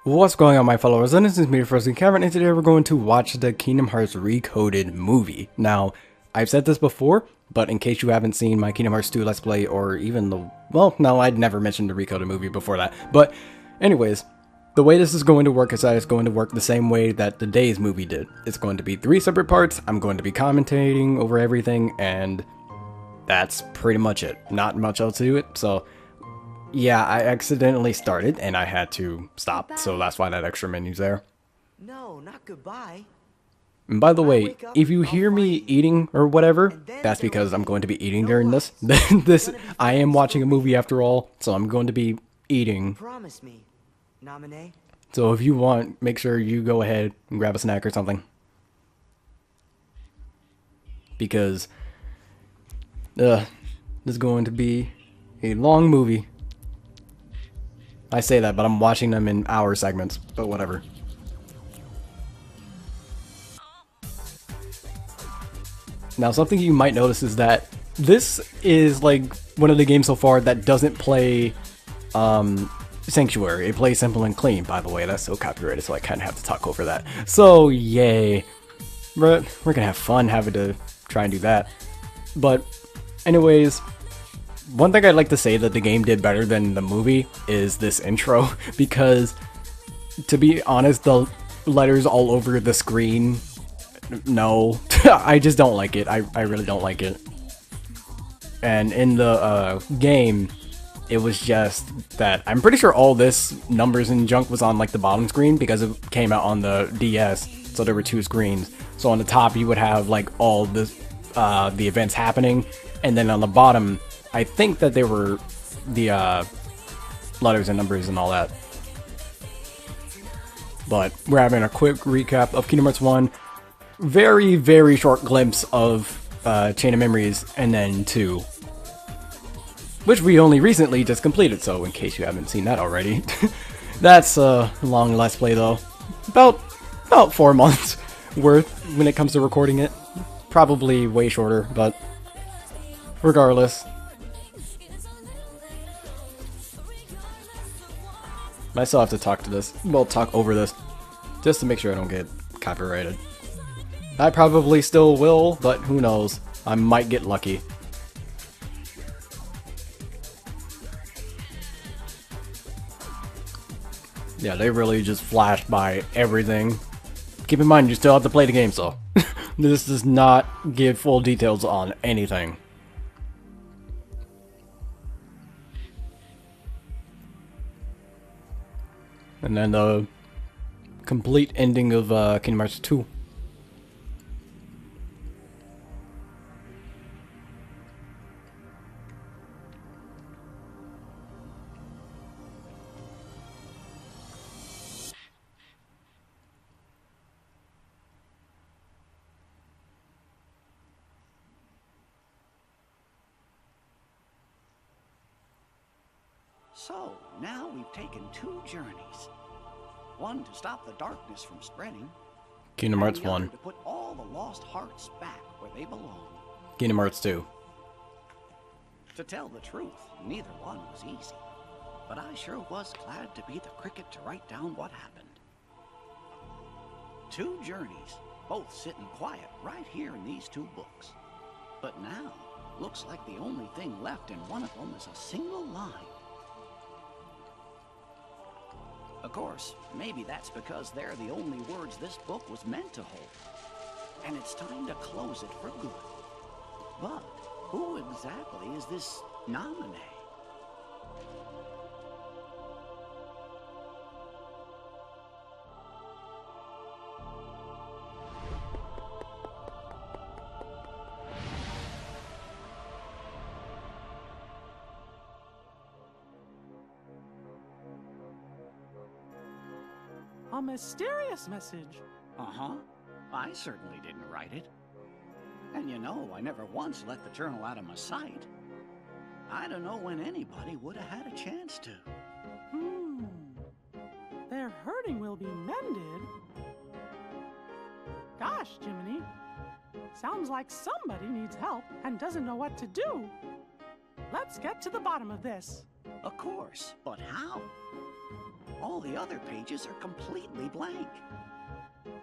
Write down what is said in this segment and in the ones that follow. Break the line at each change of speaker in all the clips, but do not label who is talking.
What's going on, my followers? This is me, TheFrozenCavern, and today we're going to watch the Kingdom Hearts Recoded movie. Now, I've said this before, but in case you haven't seen my Kingdom Hearts 2 Let's Play, or even the... well, no, I'd never mentioned the Recoded movie before that. But, anyways, the way this is going to work is that it's going to work the same way that the Days movie did. It's going to be 3 separate parts, I'm going to be commentating over everything, and that's pretty much it. Not much else to it, so... yeah, I accidentally started and I had to stop, so that's why that extra menu's there.
No, not goodbye.
And by the way, if you hear me eating or whatever, that's because I'm going to be eating during this. I am watching a movie after all, so I'm going to be eating.
Promise me, Namine.
So if you want, make sure you go ahead and grab a snack or something. Because this is going to be a long movie. I say that, but I'm watching them in hour segments, but whatever. Now, something you might notice is that this is like one of the games so far that doesn't play Sanctuary. It plays Simple and Clean, by the way. That's so copyrighted, so I kind of have to talk over that. So, yay. We're gonna have fun having to try and do that. But, anyways... one thing I'd like to say that the game did better than the movie is this intro, because, to be honest, the letters all over the screen, no, I just don't like it. I really don't like it. And in the game, it was just that, I'm pretty sure all this numbers and junk was on like the bottom screen because it came out on the DS, so there were 2 screens. So on the top you would have like all this, the events happening, and then on the bottom, I think that they were the letters and numbers and all that. But we're having a quick recap of Kingdom Hearts 1. Very, very short glimpse of Chain of Memories, and then 2. Which we only recently just completed, so in case you haven't seen that already. That's a long Let's Play though. About 4 months worth when it comes to recording it. Probably way shorter, but regardless. I still have to talk to this. Well, talk over this. Just to make sure I don't get copyrighted. I probably still will, but who knows. I might get lucky. Yeah, they really just flashed by everything. Keep in mind, you still have to play the game, so. This does not give full details on anything. And then the complete ending of Kingdom Hearts 2.
So, now we've taken 2 journeys. One to stop the darkness from spreading.
Kingdom Hearts
and the other
1.
to put all the lost hearts back where they belong.
Kingdom Hearts 2.
To tell the truth, neither one was easy. But I sure was glad to be the cricket to write down what happened. 2 journeys, both sitting quiet right here in these 2 books. But now, looks like the only thing left in one of them is a single line. Of course, maybe that's because they're the only words this book was meant to hold. And it's time to close it for good. But who exactly is this Namine?
A mysterious message.
Uh-huh. I certainly didn't write it. And you know, I never once let the journal out of my sight. I don't know when anybody would have had a chance to.
Their hurting will be mended. Gosh, Jiminy. Sounds like somebody needs help and doesn't know what to do. Let's get to the bottom of this.
Of course, but how? All the other pages are completely blank.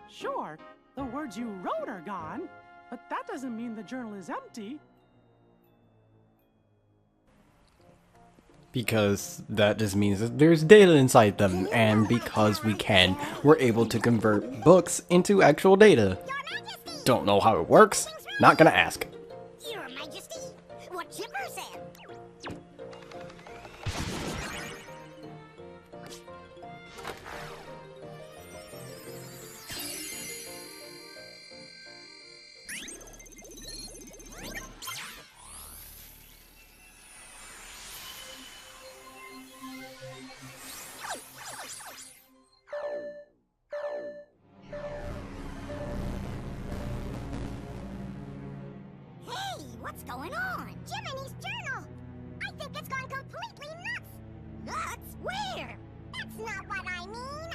Sure, the words you wrote are gone, but that doesn't mean the journal is empty.
Because that just means that there's data inside them, and because we can, we're able to convert books into actual data. Don't know how it works, not gonna ask.
Your Majesty, what Chipper said. What's going on? Jiminy's journal! I think it's gone completely nuts! Nuts? Where? That's not what I mean!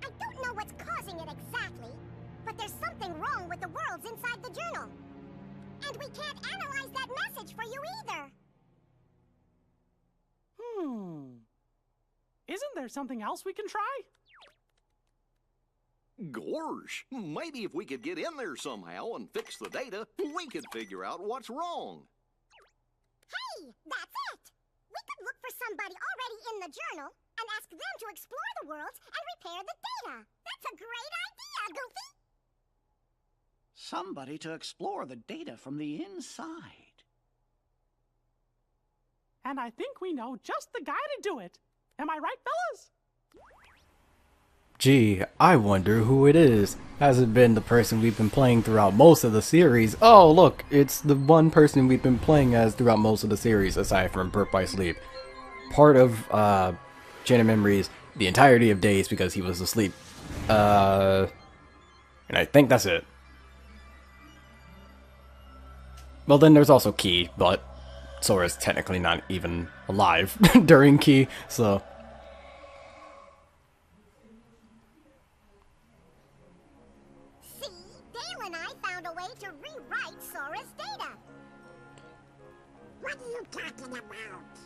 I don't know what's causing it exactly, but there's something wrong with the worlds inside the journal. And we can't analyze that message for you either!
Isn't there something else we can try?
Gorsh, maybe if we could get in there somehow and fix the data, we could figure out what's wrong.
Hey, that's it! We could look for somebody already in the journal and ask them to explore the worlds and repair the data. That's a great idea, Goofy!
Somebody to explore the data from the inside.
And I think we know just the guy to do it. Am I right, fellas?
Gee, I wonder who it is. Has it been the person we've been playing throughout most of the series? Oh, look, it's the one person we've been playing as throughout most of the series, aside from Burp by Sleep. Part of, Chain of Memories, the entirety of Days because he was asleep. And I think that's it. Well, then there's also Key, but Sora's technically not even alive during Key, so...
To rewrite Sora's data. What are you talking about?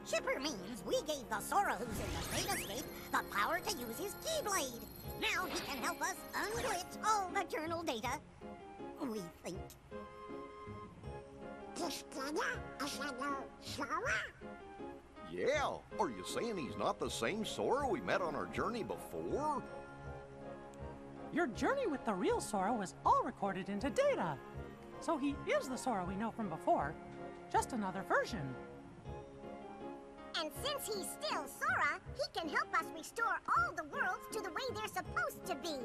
Chipper means we gave the Sora who's in the datascape the power to use his Keyblade. Now he can help us unglitch all the journal data. We think. This data is a new Sora?
Yeah, are you saying he's not the same Sora we met on our journey before?
Your journey with the real Sora was all recorded into data. So he is the Sora we know from before, just another version.
And since he's still Sora, he can help us restore all the worlds to the way they're supposed to be.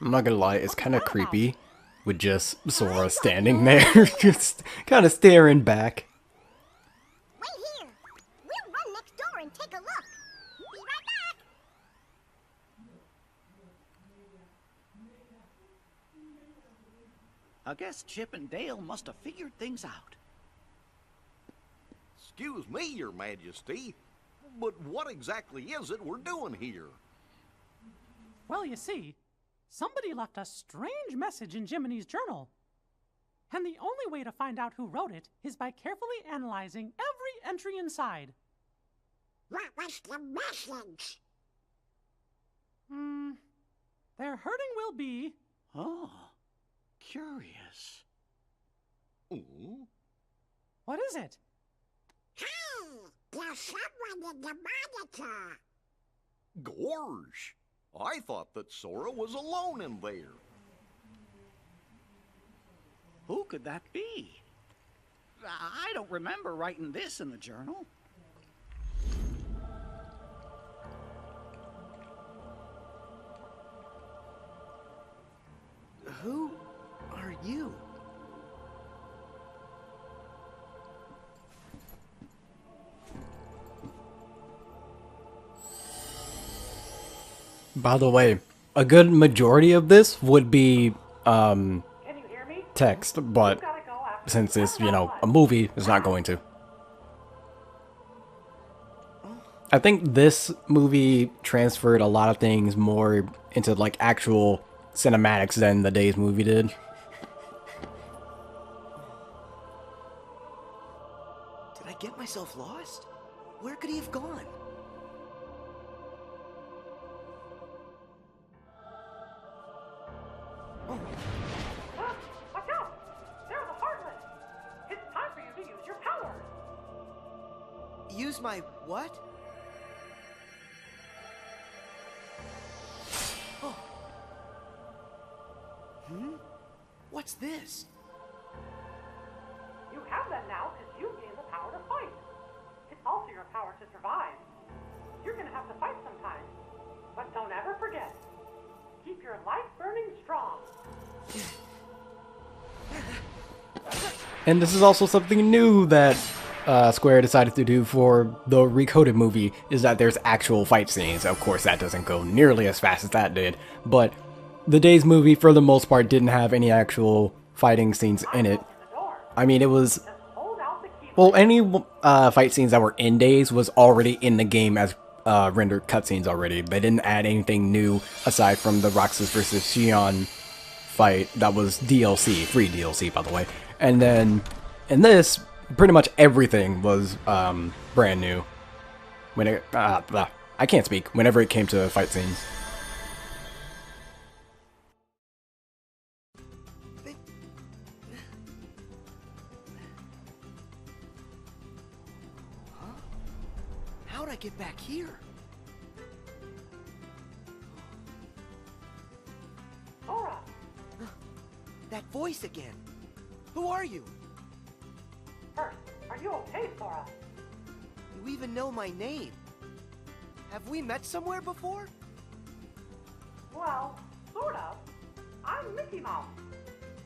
I'm not gonna lie, it's kind of creepy with just Sora standing there, just kind of staring back.
Wait here. We'll run next door and take a look. Be right back.
I guess Chip and Dale must have figured things out.
Excuse me, Your Majesty, but what exactly is it we're doing here?
Well, you see, somebody left a strange message in Jiminy's journal. And the only way to find out who wrote it is by carefully analyzing every entry inside.
What was the message?
Their hurting will be...
Oh, curious.
Ooh.
What is it?
Hey, there's someone in the monitor.
Gorge, I thought that Sora was alone in there.
Who could that be? I don't remember writing this in the journal.
Who are you?
By the way, a good majority of this would be
Can you hear me?
text, but
Gotta go after
since it's, you know, a movie, it's not going to. I think this movie transferred a lot of things more into like actual cinematics than the Days movie did.
get myself lost? Where could he have gone?
Watch out! They're the Heartless! It's time for you to use your power!
Use my what? Oh. What's this?
You have that now because you gain the power to fight. It's also your power to survive. You're gonna have to fight sometime. But don't ever forget. Keep your life burning strong.
And this is also something new that Square decided to do for the Recoded movie, is that there's actual fight scenes. Of course, that doesn't go nearly as fast as that did, but the Days movie, for the most part, didn't have any actual fighting scenes in it. I mean, it was... Well, any fight scenes that were in Days was already in the game as rendered cutscenes already. They didn't add anything new aside from the Roxas versus Xion fight that was DLC, free DLC, by the way. And then in this, pretty much everything was brand new. When it, I can't speak. Whenever it came to fight scenes.
How'd I get back here?
Sora!
That voice again. Who are you?
First, are you okay, Sora?
You even know my name. Have we met somewhere before?
Well, sort of. I'm Mickey Mouse.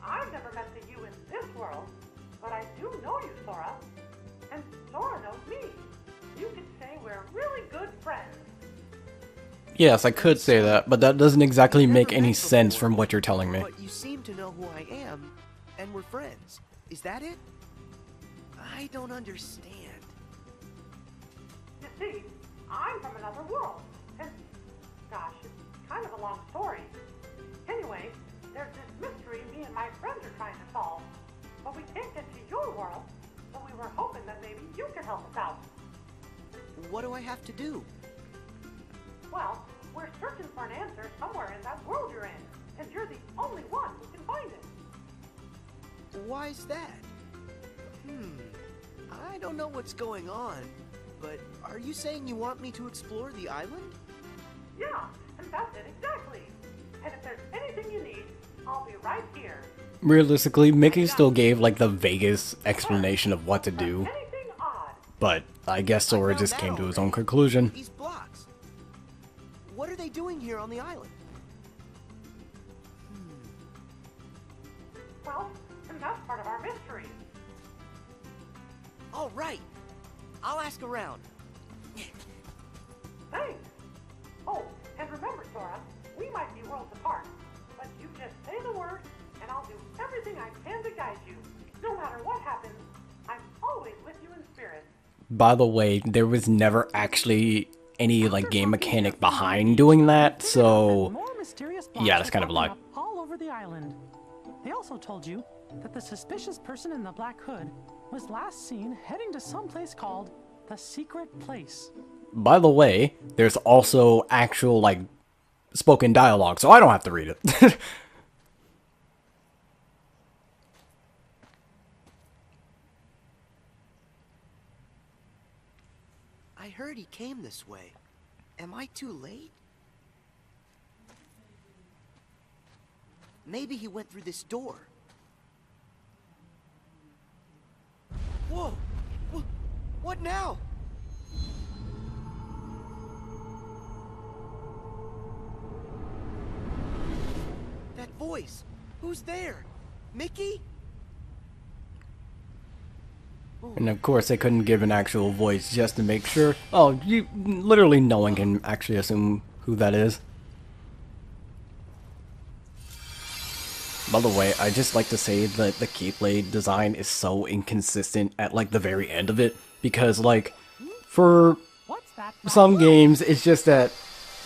I've never met the you in this world, but I do know you, Sora. And Sora knows me. You could say we're really good friends.
Yes, I could say that, but that doesn't exactly make any sense from what you're telling me.
But you seem to know who I am, and we're friends. Is that it? I don't understand.
You see, I'm from another world, and gosh, it's kind of a long story. Anyway, there's this mystery me and my friends are trying to solve, but we can't get to your world, so we were hoping that maybe you could help us out.
What do I have to do?
Well, we're searching for an answer somewhere in that world you're in, and you're the only one who can find it.
Why's that? I don't know what's going on, but are you saying you want me to explore the island?
Yeah, and that's it exactly. And if there's anything you need, I'll be right here.
Realistically, Mickey still gave like the vaguest explanation of what to do,
Anything odd?
but I guess Sora
I found
just
that
came to his
already.
own conclusion.
These blocks. What are they doing here on the island?
Well, and that's part of our mystery.
All right. I'll ask around.
Thanks. Oh, and remember, Sora, we might be worlds apart, but you just say the word, and I'll do everything I can to guide you. No matter what happens, I'm always with you in spirit.
By the way, there was never actually any like game mechanic behind doing that, so
More mysterious
yeah, that's kind of a lie.
up all over the island. They also told you that the suspicious person in the black hood was last seen heading to some place called the Secret Place.
By the way, there's also actual like spoken dialogue, so I don't have to read it.
I heard he came this way. Am I too late? Maybe he went through this door. Whoa! What now? That voice! Who's there? Mickey?
And of course, they couldn't give an actual voice just to make sure. Oh, literally no one can actually assume who that is. By the way, I just like to say that the Keyblade design is so inconsistent at like the very end of it, because like for
What's that?
some games it's just that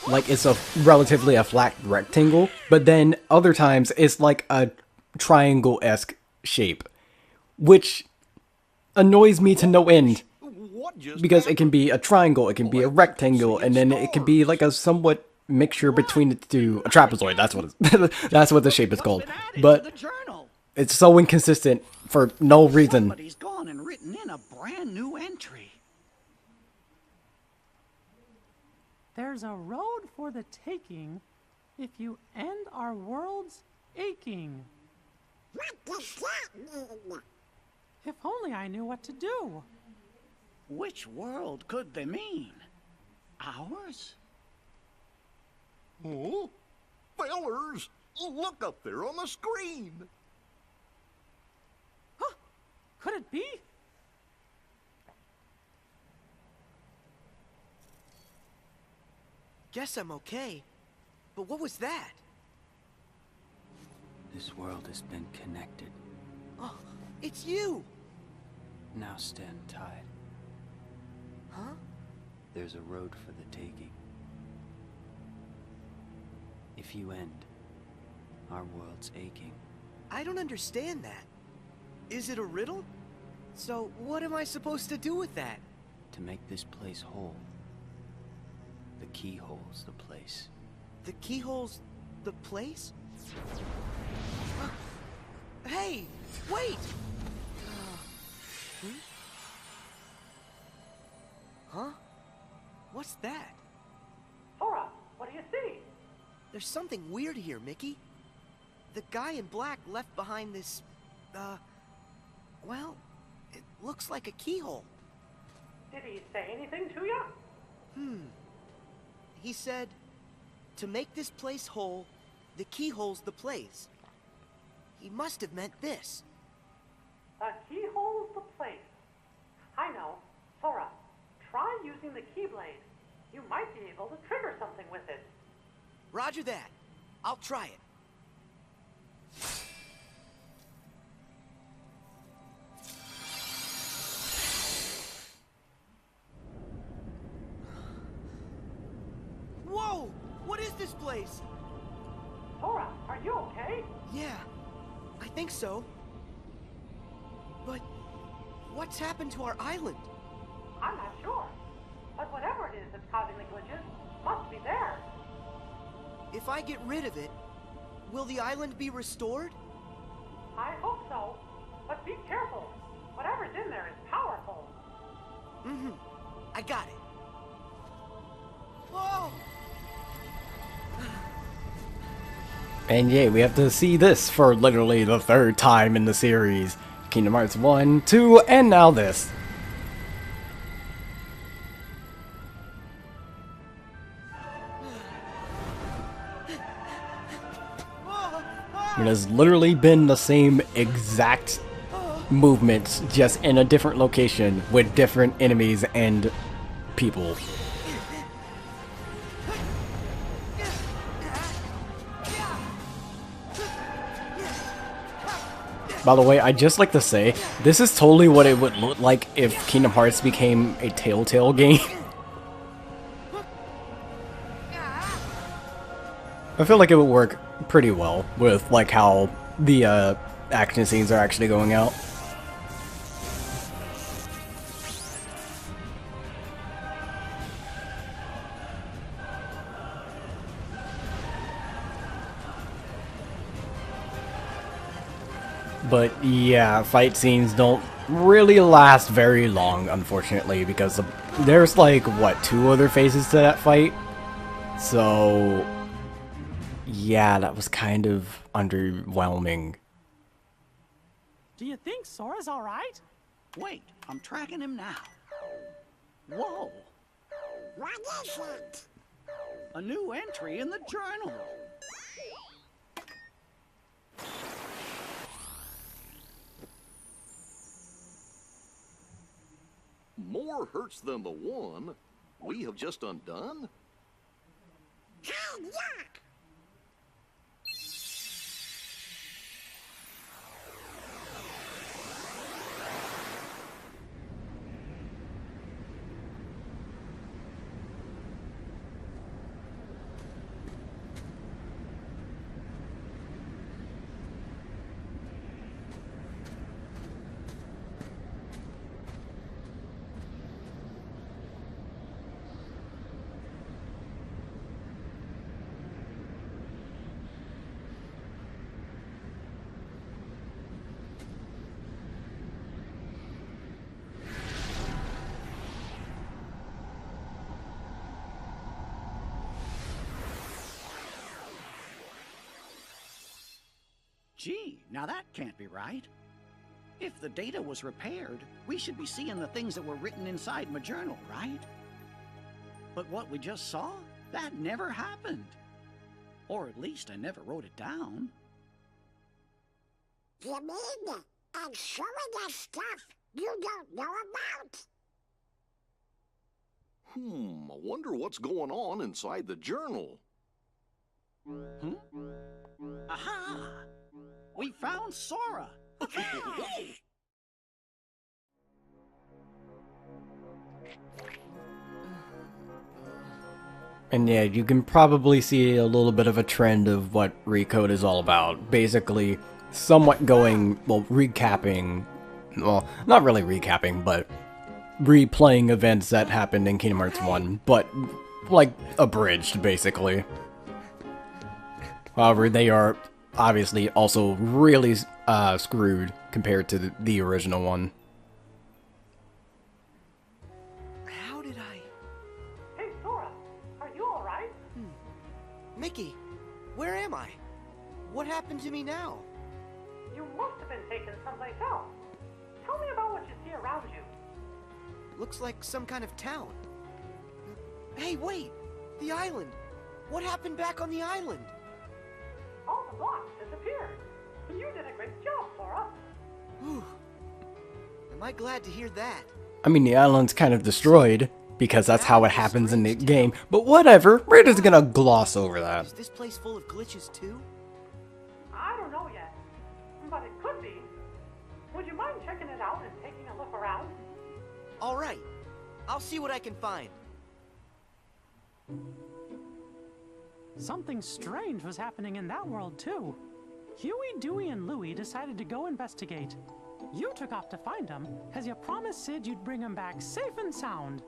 like it's a relatively a flat rectangle, but then other times it's like a triangle-esque shape, which annoys me to no end.
What just
Because it can
happened?
be a triangle, it can be a rectangle, and then it can be like a somewhat mixture between the two. A trapezoid, that's what that's what the shape is
What's
called.
been added to
But
the journal?
it's so inconsistent for no reason.
Somebody's gone and written in a brand new entry.
There's a road for the taking if you end our world's aching.
What does that mean?
If only I knew what to do.
Which world could they mean? Ours?
Oh, fellers, look up there on the screen.
Huh? Could it be?
Guess I'm okay. But what was that?
This world has been connected.
Oh, it's you!
Now stand tied.
Huh?
There's a road for the taking. If you end, our world's aching.
I don't understand that. Is it a riddle? So what am I supposed to do with that?
To make this place whole. The keyhole's the place.
The keyhole's the place? Hey, wait! Huh? What's that?
Sora, what do you see?
There's something weird here, Mickey. The guy in black left behind this, well, it looks like a keyhole.
Did he say anything to you?
He said, to make this place whole, the keyhole's the place. He must have meant this.
The keyhole's the place. I know. Sora, try using the keyblade. You might be able to trigger something with it.
Roger that. I'll try it. Whoa! What is this place?
Sora, are you okay?
Yeah, I think so. But what's happened to our island?
I'm not sure. But whatever it is that's causing the glitches must be there.
If I get rid of it, will the island be restored?
I hope so. But be careful. Whatever's in there is powerful.
Mm-hmm. I got it. Whoa!
And yay, we have to see this for literally the third time in the series. Kingdom Hearts 1, 2, and now this. It has literally been the same exact movements, just in a different location with different enemies and people. By the way, I'd just like to say, this is totally what it would look like if Kingdom Hearts became a Telltale game. I feel like it would work pretty well with like how the action scenes are actually going out. But yeah, fight scenes don't really last very long, unfortunately, because there's like, what, 2 other phases to that fight? So yeah, that was kind of underwhelming.
Do you think Sora's alright?
Wait, I'm tracking him now. Whoa,
What is it?
a new entry in the journal.
More hurts than the one we have just undone?
Hey, look!
Gee, now that can't be right. If the data was repaired, we should be seeing the things that were written inside my journal, right? But what we just saw, that never happened. Or at least I never wrote it down.
You mean I'm showing us stuff you don't know about?
I wonder what's going on inside the journal.
Aha! We found Sora!
And yeah, you can probably see a little bit of a trend of what Recode is all about. Basically, somewhat going, well, recapping, well, not really recapping, but replaying events that happened in Kingdom Hearts 1, but, like, abridged, basically. However, they are obviously also really screwed compared to the original one.
How did I...
Hey, Sora, are you alright?
Mickey, where am I? What happened to me now?
You must have been taken someplace else. Tell me about what you see around you.
Looks like some kind of town. Hey, wait! The island! What happened back on the island?
All the blocks disappeared. You did a great job, Sora.
Whew. Am I glad to hear that?
I mean, the island's kind of destroyed, because that's how it happens in the game, but whatever, we're just gonna gloss over that.
Is this place full of glitches too?
I don't know yet, but it could be. Would you mind checking it out and taking a look around?
Alright, I'll see what I can find.
Something strange was happening in that world, too. Huey, Dewey, and Louie decided to go investigate. You took off to find them, as you promised Sid you'd bring him back safe and sound.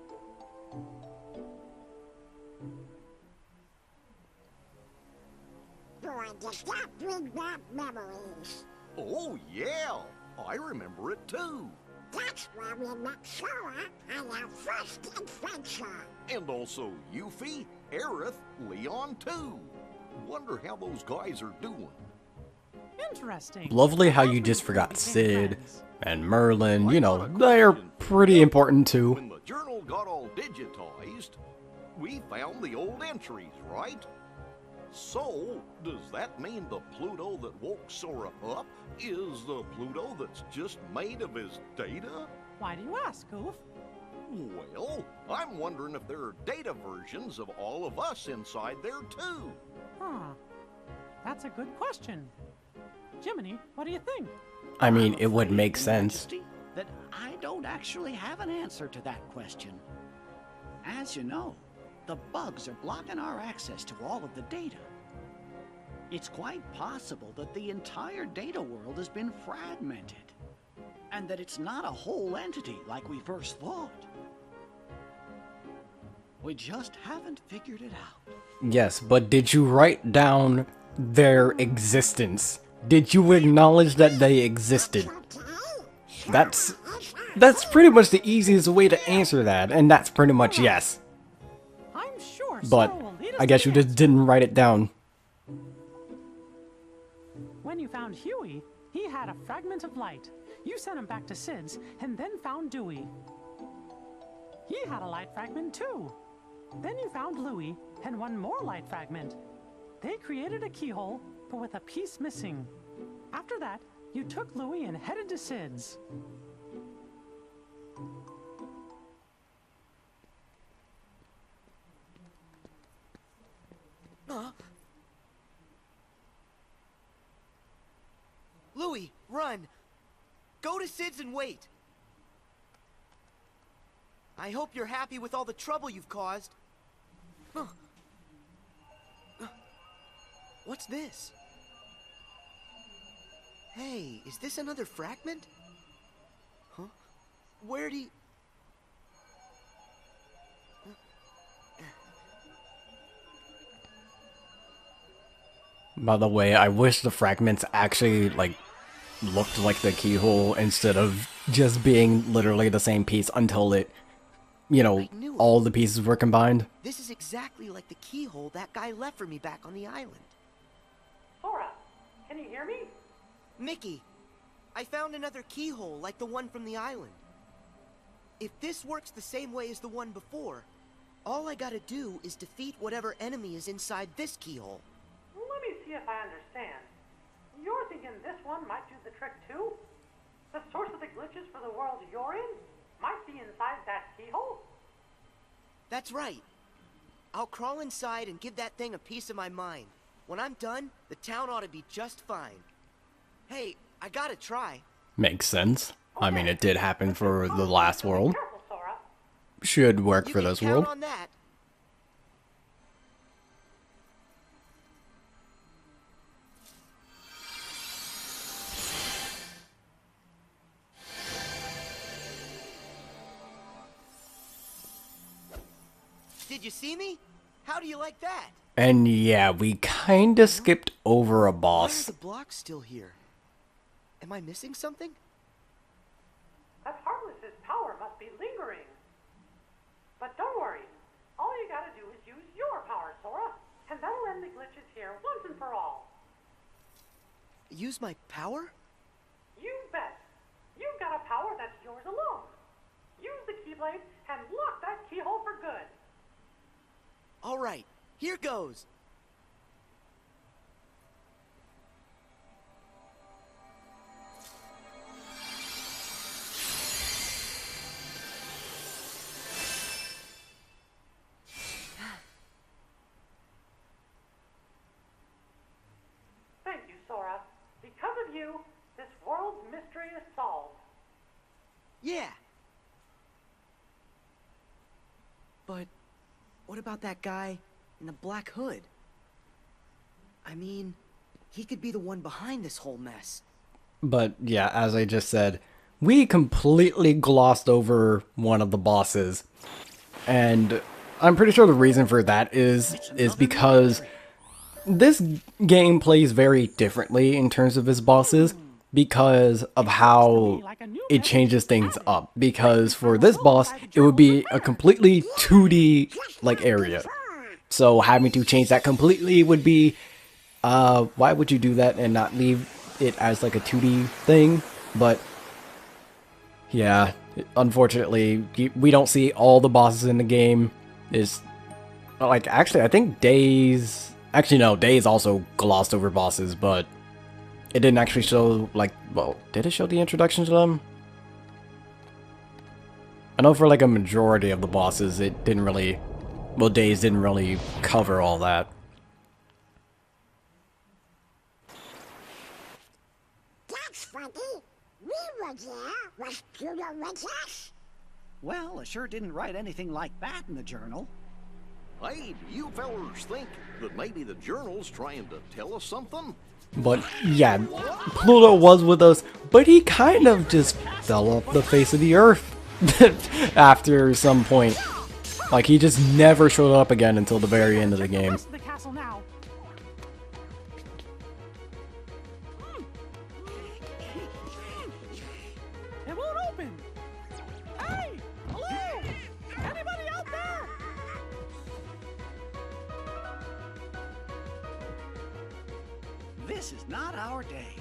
Boy, does that bring back memories.
Oh, yeah. I remember it too.
That's where we met Sora on our first adventure.
And also Yuffie, Aerith, Leon too. Wonder how those guys are doing.
Interesting.
Lovely how you just forgot Sid and Merlin, you know, they're pretty important too.
When the journal got all digitized, we found the old entries, right? So, does that mean the Pluto that woke Sora up is the Pluto that's just made of his data?
Why do you ask, Goof?
Well, I'm wondering if there are data versions of all of us inside there too.
Huh. That's a good question. Jiminy, what do you think?
I mean, it would
I'm
make
afraid,
sense.
Majesty, that I don't actually have an answer to that question. As you know, the bugs are blocking our access to all of the data. It's quite possible that the entire data world has been fragmented, and that it's not a whole entity like we first thought. We just haven't figured it out.
Yes, but did you write down their existence? Did you acknowledge that they existed? That's pretty much the easiest way to answer that, and that's pretty much yes.
I'm sure
But
Sora will lead us
I guess
to
you
the
just didn't write it down.
When you found Huey, he had a fragment of light. You sent him back to Sid's, and then found Dewey. He had a light fragment too. Then you found Louie, and one more light fragment. They created a keyhole, but with a piece missing. After that, you took Louie and headed to Sid's.
Louie, run! Go to Sid's and wait! I hope you're happy with all the trouble you've caused. What's this? Hey, is this another fragment? Huh? Where'd he...
By the way, I wish the fragments actually, like, looked like the keyhole instead of just being literally the same piece until it, you know, all the pieces were combined.
This is exactly like the keyhole that guy left for me back on the island.
Sora, can you hear me?
Mickey, I found another keyhole like the one from the island. If this works the same way as the one before, all I gotta do is defeat whatever enemy is inside this keyhole.
Let me see if I understand. You're thinking this one might do the trick too? The source of the glitches for the world you're in might be inside that keyhole?
That's right. I'll crawl inside and give that thing a piece of my mind. When I'm done, the town ought to be just fine. Hey, I gotta try.
Makes sense. I mean, it did happen for the last world.
Careful, Sora.
Should work
You
for
can
this
count
world.
on that. Did you see me? How do you like that?
And yeah, we kinda skipped over a
Why are
boss.
the blocks still here? Am I missing something?
That Heartless's power must be lingering. But don't worry. All you gotta do is use your power, Sora, and that'll end the glitches here once and for all.
Use my power?
You bet. You've got a power that's yours alone. Use the Keyblade and lock that keyhole for good.
All right, here goes.
Thank you, Sora. Because of you, this world's mystery is solved.
Yeah. But what about that guy in the black hood? I mean, he could be the one behind this whole mess.
But yeah, as I just said, we completely glossed over one of the bosses. And I'm pretty sure the reason for that is because this game plays very differently in terms of its bosses because of how it changes things up. Because for this boss, it would be a completely 2D like area. So having to change that completely would be, why would you do that and not leave it as like a 2D thing? But yeah, unfortunately, we don't see all the bosses in the game. Is like, actually, I think Days, actually no, Days also glossed over bosses, but it didn't actually show, like, well, did it show the introduction to them? I know for like a majority of the bosses, it didn't really, well, Days didn't really cover all that.
That's funny. We were there. Was Pluto with us?
Well, I sure didn't write anything like that in the journal.
Hey, do you fellers think that maybe the journal's trying to tell us something?
But yeah, Pluto was with us, but he kind of just fell off the face of the earth after some point. Like, he just never showed up again until the very end of the game.
The castle now. It won't open. Hey! Hello! Anybody out there?
This is not our day.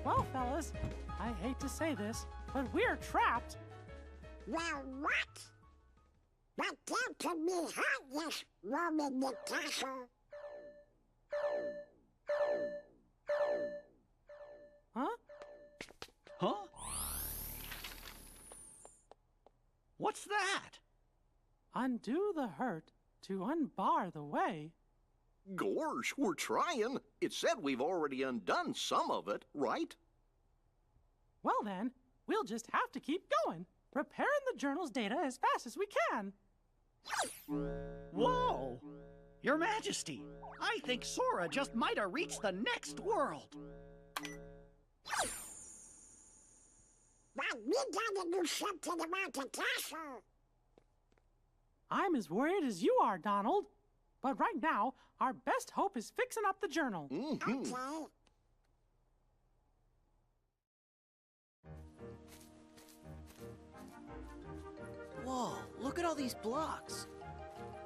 Well, fellas, I hate to say this, but we're trapped.
Well, what? But there can be heartless roam in the castle.
Huh?
Huh? What's that?
Undo the hurt to unbar the way.
Gorsh, we're trying. It said we've already undone some of it, right?
Well then, we'll just have to keep going, repairing the journal's data as fast as we can.
Whoa! Your Majesty, I think Sora just might have reached the next world.
But we gotta do something about the castle.
I'm as worried as you are, Donald. But right now, our best hope is fixing up the journal.
Okay.
Whoa, look at all these blocks.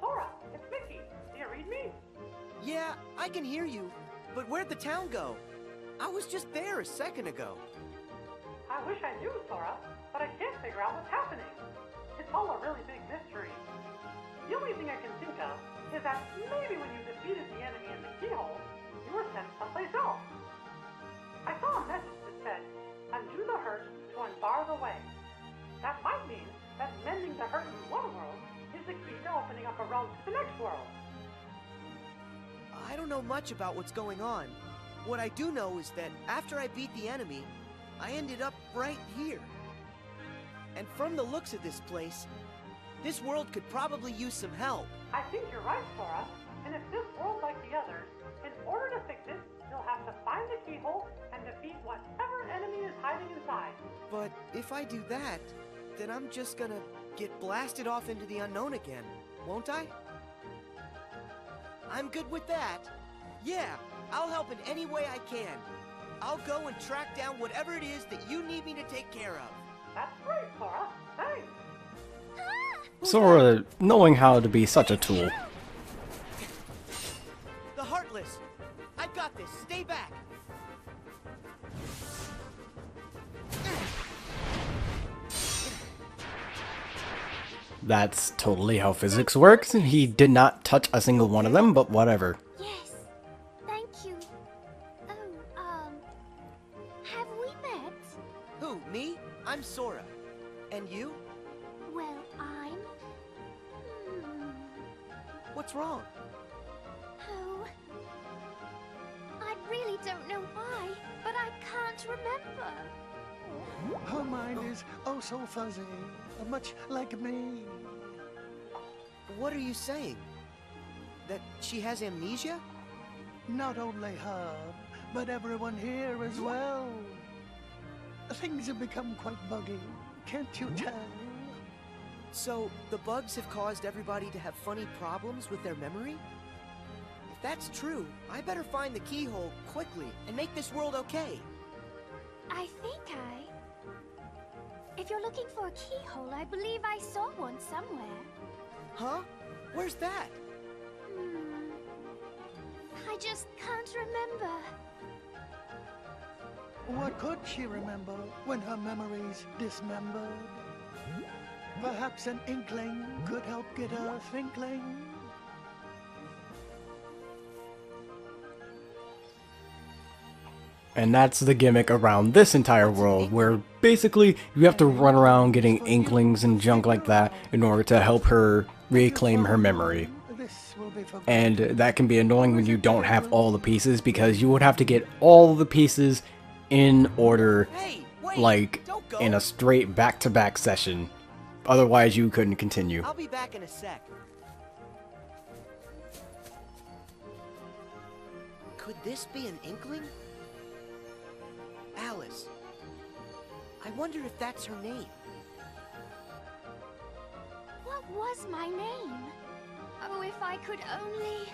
Sora, it's Mickey. Do you read me?
Yeah, I can hear you, but where'd the town go? I was just there a second ago.
I wish I knew, Sora, but I can't figure out what's happening. It's all a really big mystery. The only thing I can think of is that maybe when you defeated the enemy in the keyhole, you were sent someplace else. I saw a message that said, undo the hurt to unbar the way. That might mean that mending the hurt in one world is the key to opening up a road to the next world.
I don't know much about what's going on. What I do know is that after I beat the enemy, I ended up right here. And from the looks of this place, this world could probably use some help.
I think you're right, Sora. And if this world's like the others, in order to fix it, you'll have to find the keyhole and defeat whatever enemy is hiding inside.
But if I do that, then I'm just gonna get blasted off into the unknown again, won't I? I'm good with that. Yeah, I'll help in any way I can. I'll go and track down whatever it is that you need me to take care of.
That's great, Sora. Thanks.
Sora knowing how to be such a tool.
The Heartless! I've got this. Stay back!
That's totally how physics works. He did not touch a single one of them, but whatever.
Yes, thank you. Oh, have we met?
Who, me? I'm Sora. And you?
Well, I'm...
What's wrong?
Oh... I really don't know why, but I can't remember.
Her mind is oh so fuzzy, much like me.
What are you saying? That she has amnesia?
Not only her, but everyone here as well. Things have become quite buggy, can't you tell?
So, the bugs have caused everybody to have funny problems with their memory? If that's true, I better find the keyhole quickly and make this world okay.
I think If you're looking for a keyhole, I believe I saw one somewhere.
Huh? Where's that?
I just can't remember.
What could she remember when her memory's dismembered? Perhaps an inkling could help get her thinkling.
And that's the gimmick around this entire world, where basically you have to run around getting inklings and junk like that in order to help her reclaim her memory. And that can be annoying when you don't have all the pieces, because you would have to get all the pieces in order, like in a straight back-to-back session. Otherwise you couldn't continue.
I'll be back in a sec. Could this be an inkling? Alice. I wonder if that's her name.
What was my name? Oh, if I could only...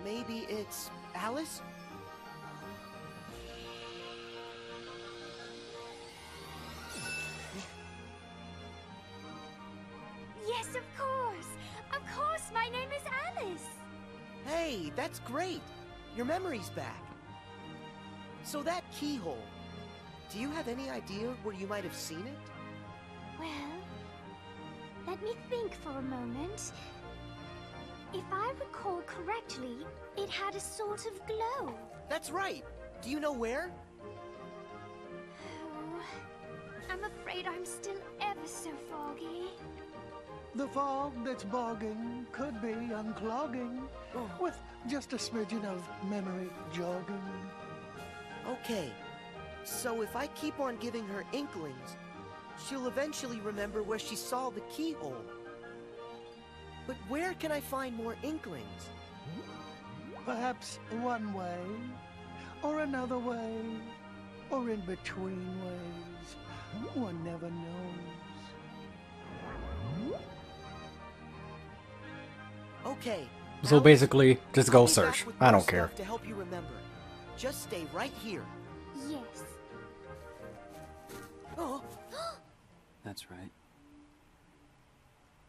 Maybe it's Alice?
Yes, of course! Of course, my name is Alice!
Hey, that's great! Your memory's back. So that keyhole, do you have any idea where you might have seen it?
Well, let me think for a moment. If I recall correctly, it had a sort of glow.
That's right! Do you know where?
Oh, I'm afraid I'm still ever so foggy.
The fog that's bogging could be unclogging, with just a smidgen of memory jogging.
Okay, so if I keep on giving her inklings, she'll eventually remember where she saw the keyhole. But where can I find more inklings?
Perhaps one way, or another way, or in between ways. One never knows.
Okay.
So basically, just go search. I don't care.
To help you remember. Just stay right here.
Yes.
Oh.
That's right.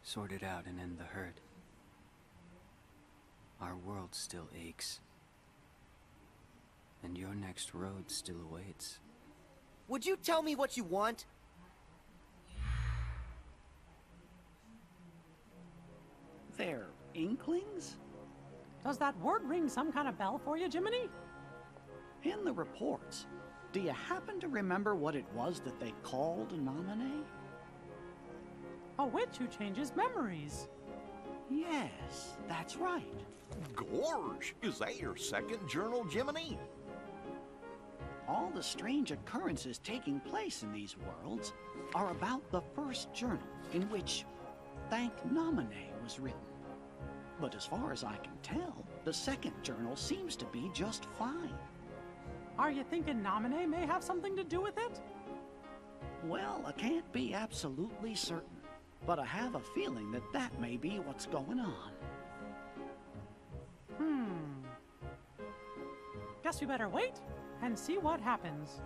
Sort it out and end the hurt. Our world still aches. And your next road still awaits.
Would you tell me what you want?
They're inklings?
Does that word ring some kind of bell for you, Jiminy?
In the reports, do you happen to remember what it was that they called Nominee?
A witch who changes memories.
Yes, that's right.
Gorge, is that your second journal, Jiminy?
All the strange occurrences taking place in these worlds are about the first journal in which Thank Nominee was written. But as far as I can tell, the second journal seems to be just fine.
Are you thinking Nominee may have something to do with it?
Well, I can't be absolutely certain, but I have a feeling that that may be what's going on.
Guess we better wait and see what happens.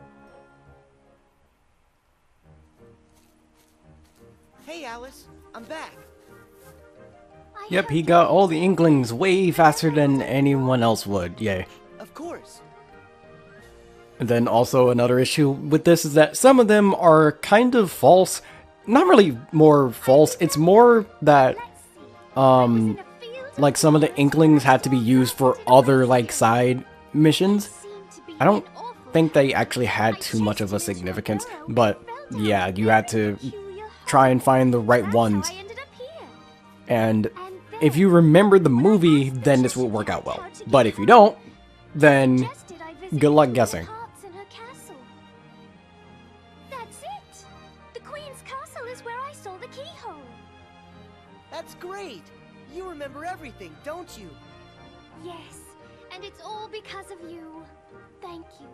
Hey, Alice, I'm back.
Yep, he got all the Inklings way faster than anyone else would. Yay.
Of course.
And then also another issue with this is that some of them are kind of false. Not really more false, it's more that, like some of the Inklings had to be used for other, like, side missions. I don't think they actually had too much of a significance, but yeah, you had to try and find the right ones. And if you remember the movie, then this will work out well. But if you don't, then good luck guessing.
That's it! The Queen's castle is where I saw the keyhole.
That's great. You remember everything, don't you?
Yes, and it's all because of you. Thank you.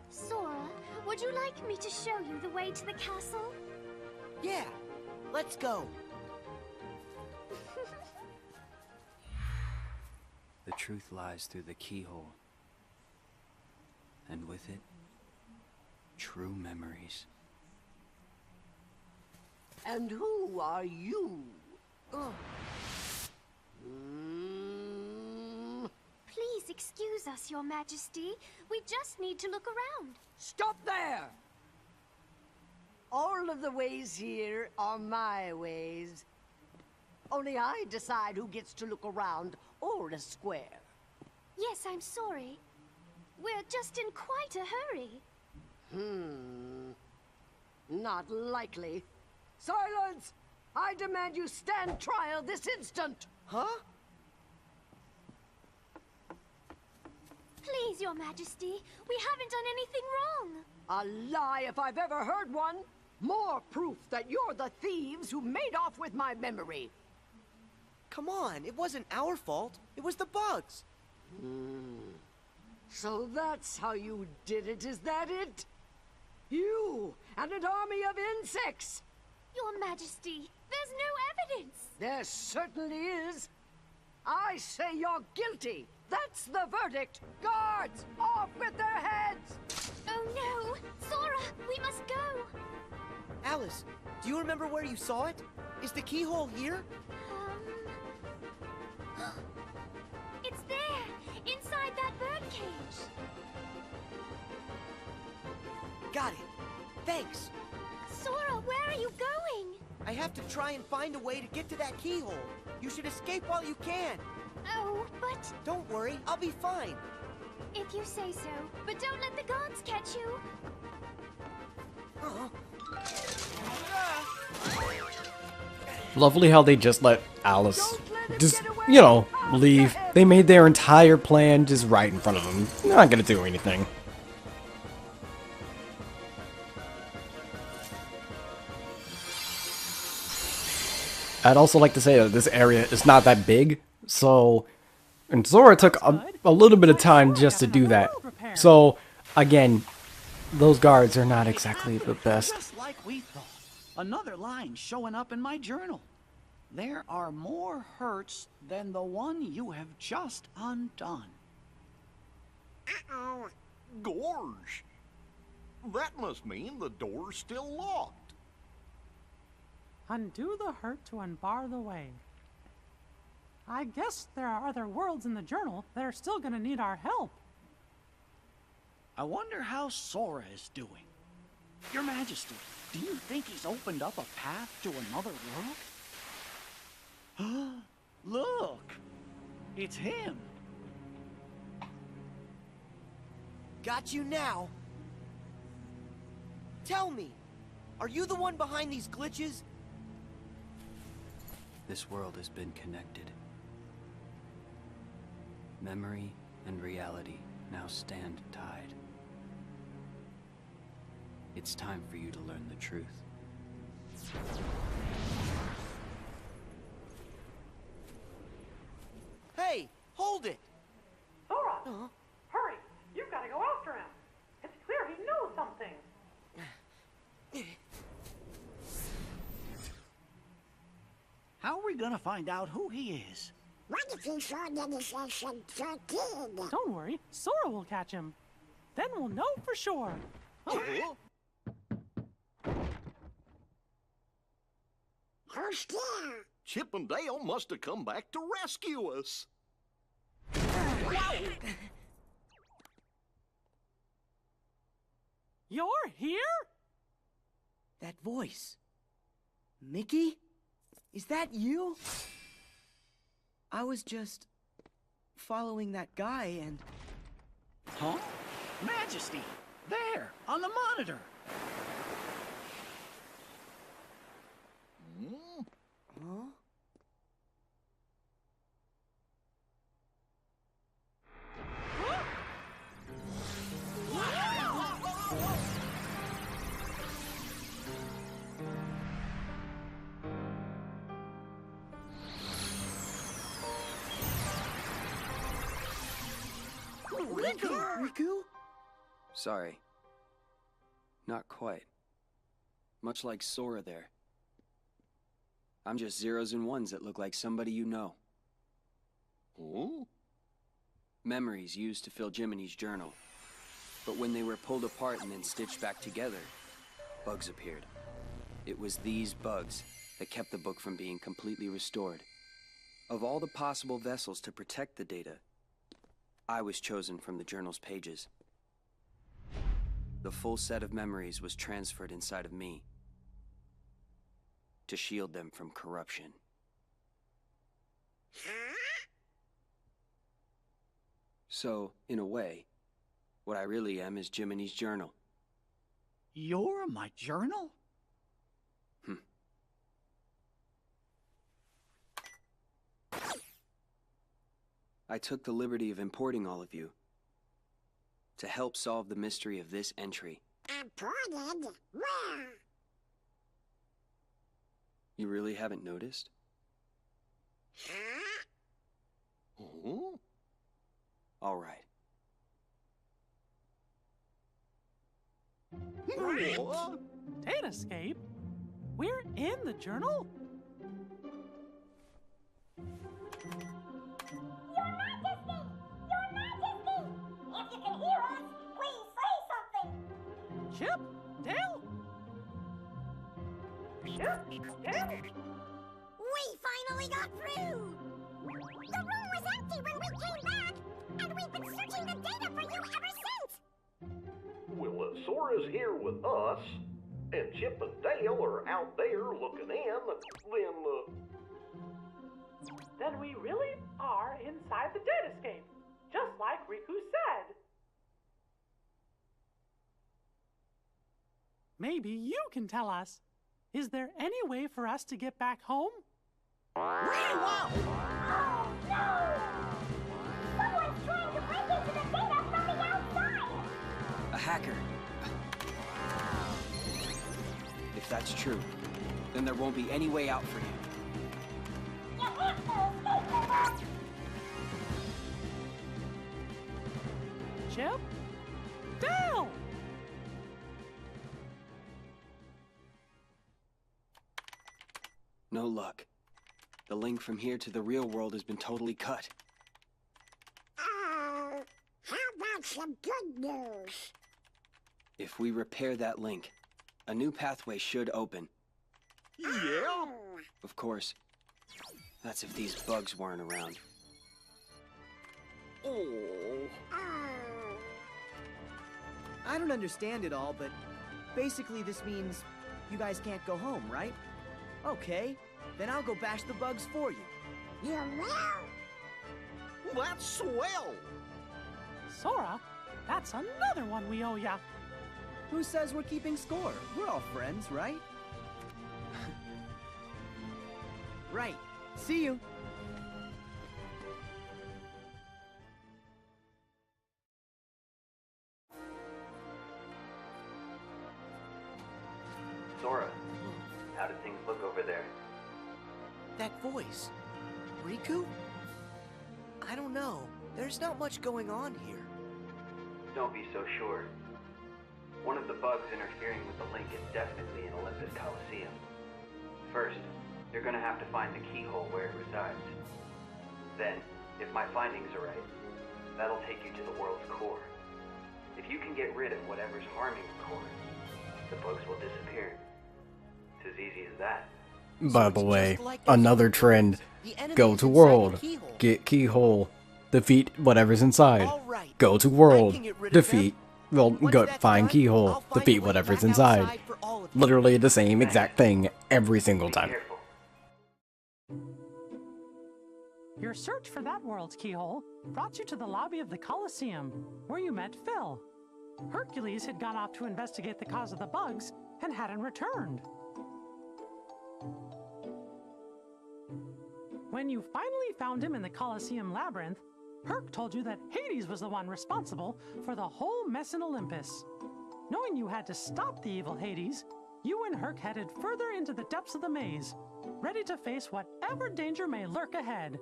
Sora, would you like me to show you the way to the castle?
Yeah, let's go.
The truth lies through the keyhole. And with it, true memories.
And who are you?
Please excuse us, Your Majesty. We just need to look around.
Stop there! All of the ways here are my ways. Only I decide who gets to look around or a square.
Yes, I'm sorry. We're just in quite a hurry.
Not likely. Silence! I demand you stand trial this instant!
Huh?
Please, Your Majesty, we haven't done anything wrong.
A lie if I've ever heard one. More proof that you're the thieves who made off with my memory.
Come on, it wasn't our fault. It was the bugs.
So that's how you did it, is that it? You and an army of insects!
Your Majesty, there's no evidence.
There certainly is. I say you're guilty. That's the verdict. Guards, off with their heads!
Oh no! Sora, we must go!
Alice, do you remember where you saw it? Is the keyhole here?
It's there! Inside that birdcage!
Got it. Thanks.
Sora, where are you going?
I have to try and find a way to get to that keyhole. You should escape while you can.
Oh, but...
Don't worry, I'll be fine.
If you say so, but don't let the guards catch you.
Lovely how they just let Alice just, you know, leave. They made their entire plan just right in front of them. They're not gonna do anything. I'd also like to say that this area is not that big, so... And Zora took a little bit of time just to do that. So, again, those guards are not exactly the best.
Just like we thought. Another line showing up in my journal. There are more hurts than the one you have just undone.
Gorge. That must mean the door's still locked.
Undo the hurt to unbar the way. I guess there are other worlds in the journal that are still gonna need our help.
I wonder how Sora is doing. Your Majesty, do you think he's opened up a path to another world? Look! It's him!
Got you now. Tell me, are you the one behind these glitches?
This world has been connected. Memory and reality now stand tied. It's time for you to learn the truth.
Hey, hold it!
Sora! Hurry! You've gotta go after him! It's clear he knows something!
How are we gonna find out who he is?
What if he saw the decision kid?
Don't worry, Sora will catch him. Then we'll know for sure.
Oh,
Who's there?
Chip and Dale must have come back to rescue us.
You're here?
That voice. Mickey? Is that you? I was just following that guy and...
Huh? Majesty! There, on the monitor!
Huh? Riku?
Sorry. Not quite. Much like Sora there. I'm just zeros and ones that look like somebody you know.
Oh?
Memories used to fill Jiminy's journal. But when they were pulled apart and then stitched back together, bugs appeared. It was these bugs that kept the book from being completely restored. Of all the possible vessels to protect the data, I was chosen from the journal's pages. The full set of memories was transferred inside of me to shield them from corruption. So, in a way, what I really am is Jiminy's journal.
You're my journal?
I took the liberty of importing all of you to help solve the mystery of this entry.
Imported? Where?
You really haven't noticed?
Huh?
Oh?
All right.
What?
Datascape? We're in the journal?
If you can hear us, please say something.
Chip? Dale? Chip? Dale?
We finally got through. The room was empty when we came back, and we've been searching the data for you ever since.
Well, Sora's here with us, and Chip and Dale are out there looking in,
Then we really are inside the datascape, just like Riku said. Maybe you can tell us. Is there any way for us to get back home?
Oh, no! Someone's trying to break into the data from the outside!
A hacker. If that's true, then there won't be any way out for you.
You have to escape them!
Chip? Dale!
No luck. The link from here to the real world has been totally cut.
Oh, how about some good news?
If we repair that link, a new pathway should open.
Yeah?
Oh,
Of course, That's if these bugs weren't around.
Oh.
I don't understand it all, but basically this means you guys can't go home, right? Okay, then I'll go bash the bugs for you.
You will?
That's swell.
Sora, that's another one we owe ya.
Who says we're keeping score? We're all friends, right? Right. See you.
Sora, how do things look over there?
That voice. Riku? I don't know. There's not much going on here.
Don't be so sure. One of the bugs interfering with the link is definitely in Olympus Coliseum. First, you're gonna have to find the keyhole where it resides. Then, if my findings are right, that'll take you to the world's core. If you can get rid of whatever's harming the core, the bugs will disappear. It's as easy as that.
By the way, another trend. Go to world, get keyhole, defeat whatever's inside. Go to world, defeat, well, go find keyhole, defeat whatever's inside. Literally the same exact thing every single time.
Your search for that world's keyhole brought you to the lobby of the Colosseum, where you met Phil. Hercules had gone off to investigate the cause of the bugs and hadn't returned. When you finally found him in the Colosseum labyrinth, Herc told you that Hades was the one responsible for the whole mess in Olympus. Knowing you had to stop the evil Hades, you and Herc headed further into the depths of the maze, ready to face whatever danger may lurk ahead.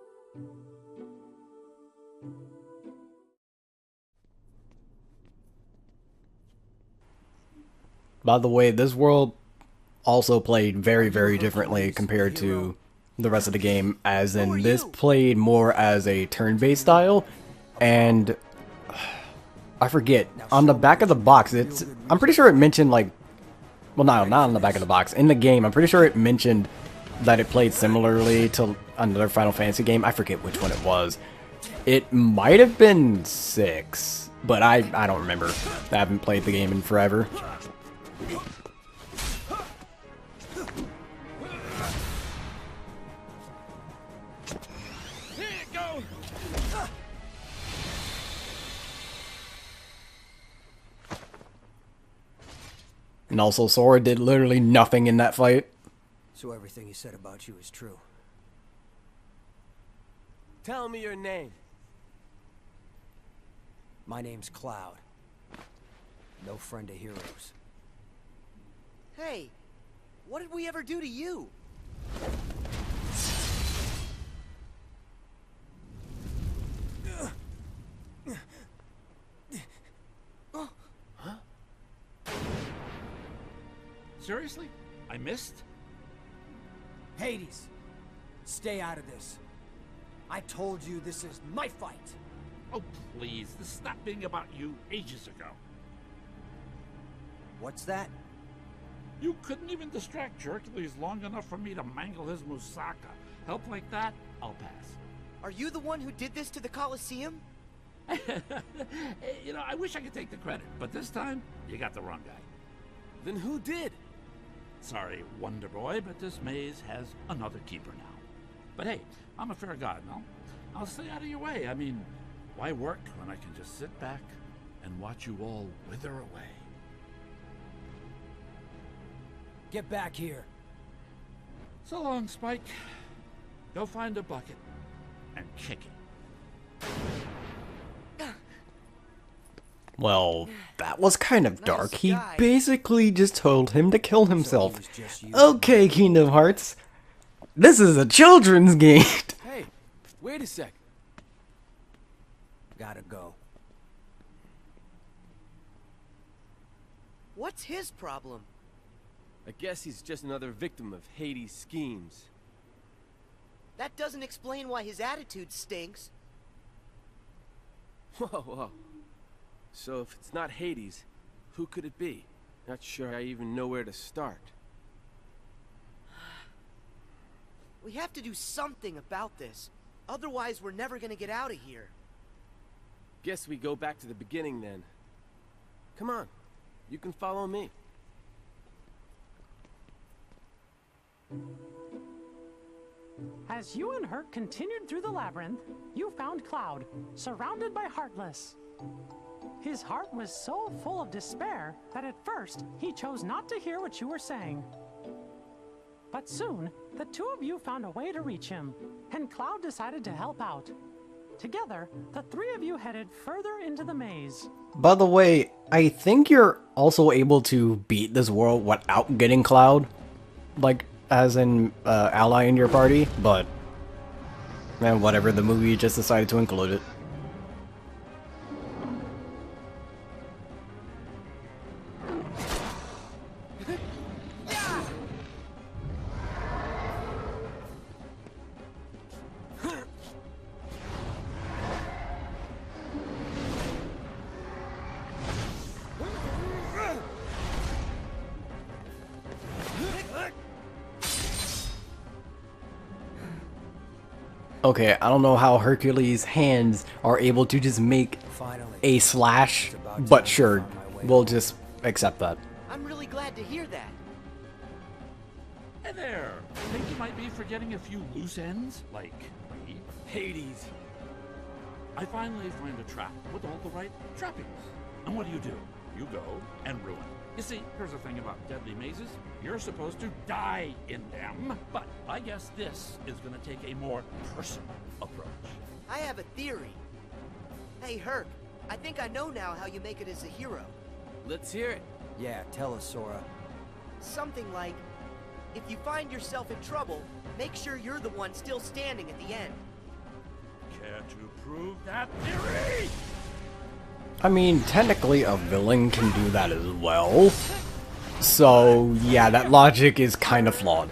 By the way, this world also played very, very differently compared to the rest of the game, as in this played more as a turn-based style, and I forget, on the back of the box, I'm pretty sure it mentioned, like, well, no, not on the back of the box, in the game, I'm pretty sure it mentioned that it played similarly to another Final Fantasy game. I forget which one it was. It might have been 6, but I don't remember. I haven't played the game in forever. And also, Sora did literally nothing in that fight.
So everything he said about you is true.
Tell me your name.
My name's Cloud. No friend of heroes.
Hey, what did we ever do to you?
Seriously? I missed?
Hades! Stay out of this. I told you this is my fight!
Oh, please. This stopped being about you ages ago.
What's that?
You couldn't even distract Hercules long enough for me to mangle his moussaka. Help like that? I'll pass.
Are you the one who did this to the Colosseum?
You know, I wish I could take the credit, but this time, you got the wrong guy.
Then who did?
Sorry, Wonder Boy, but this maze has another keeper now. But hey, I'm a fair god, no? I'll stay out of your way. I mean, why work when I can just sit back and watch you all wither away?
Get back here.
So long, Spike. Go find a bucket and kick it.
Well, that was kind of dark. He basically just told him to kill himself. Okay, Kingdom Hearts. This is a children's game.
Hey, wait a sec.
Gotta go.
What's his problem?
I guess he's just another victim of Hades' schemes.
That doesn't explain why his attitude stinks.
Whoa, whoa. So if it's not Hades, who could it be? Not sure I even know where to start.
We have to do something about this. Otherwise, we're never gonna get out of here.
Guess we go back to the beginning then. Come on, you can follow me.
As you and Herc continued through the labyrinth, you found Cloud, surrounded by Heartless. His heart was so full of despair that at first he chose not to hear what you were saying. But soon, the two of you found a way to reach him, and Cloud decided to help out. Together, the three of you headed further into the maze.
By the way, I think you're also able to beat this world without getting Cloud. Like, as an ally in your party, but man, whatever, the movie just decided to include it. Okay, I don't know how Hercules' hands are able to just make a slash, but sure, we'll just accept that.
I'm really glad to hear that.
Hey there! Think you might be forgetting a few loose ends? Like me?
Hades.
I finally find a trap with all the right trappings. And what do? You go and ruin. You see, here's the thing about deadly mazes. You're supposed to die in them. But I guess this is gonna take a more personal approach.
I have a theory. Hey, Herc, I think I know now how you make it as a hero.
Let's hear it.
Yeah, tell us, Sora.
Something like, if you find yourself in trouble, make sure you're the one still standing at the end.
Care to prove that theory?
I mean, technically a villain can do that as well. So, yeah, that logic is kind of flawed.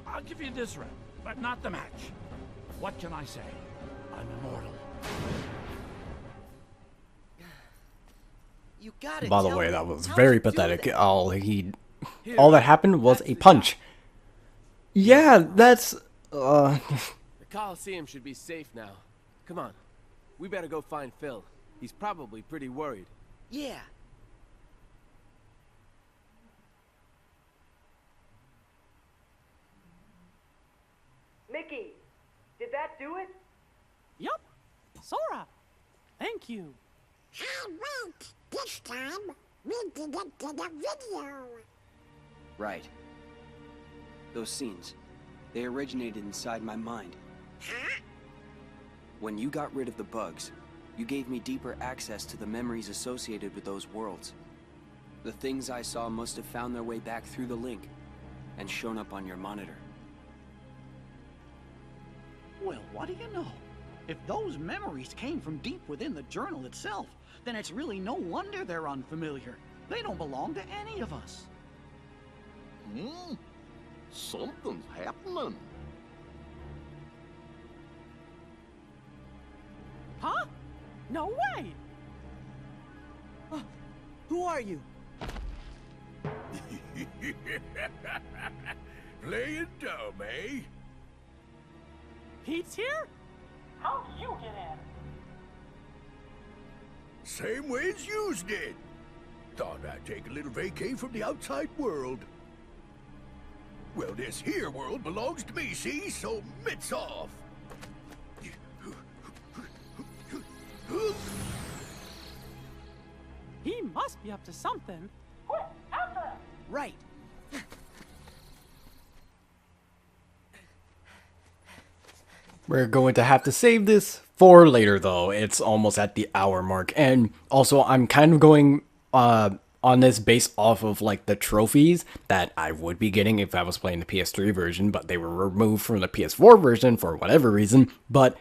I'll give you this round, but not the match. What can I say? I'm immortal.
You gotta
By the
tell
way,
me,
that was
how'd
very
you do
pathetic.
that?
All that happened was a punch. Yeah, that's
The Coliseum should be safe now. Come on. We better go find Phil. He's probably pretty worried.
Yeah.
Mickey, did that do it?
Yup, Sora, thank you.
Hey, wait! This time, we didn't get a video.
Right. Those scenes, they originated inside my mind.
Huh?
When you got rid of the bugs, you gave me deeper access to the memories associated with those worlds. The things I saw must have found their way back through the link and shown up on your monitor.
Well, what do you know? If those memories came from deep within the journal itself, then it's really no wonder they're unfamiliar. They don't belong to any of us.
Something's happening.
Huh? No way!
Who are you?
Playing dumb, eh?
Pete's here? How'd you get in?
Same way as yous did. Thought I'd take a little vacay from the outside world. Well, this here world belongs to me, see? So mitts off.
He must be up to something. Quick, after him!
Right.
We're going to have to save this for later, though. It's almost at the hour mark. And also, I'm kind of going on this based off of like the trophies that I would be getting if I was playing the PS3 version, but they were removed from the PS4 version for whatever reason. But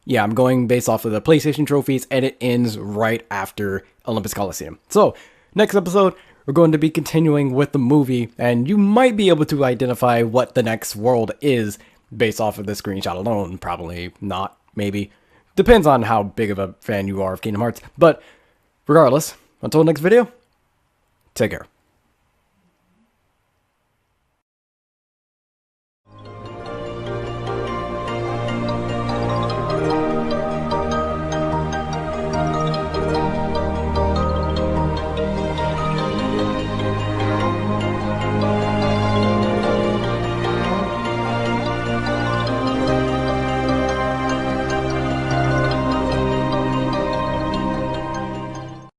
yeah, I'm going based off of the PlayStation trophies, and it ends right after Olympus Coliseum. So, next episode, we're going to be continuing with the movie, and you might be able to identify what the next world is based off of the screenshot alone. Probably not, maybe. Depends on how big of a fan you are of Kingdom Hearts. But regardless, until next video, take care.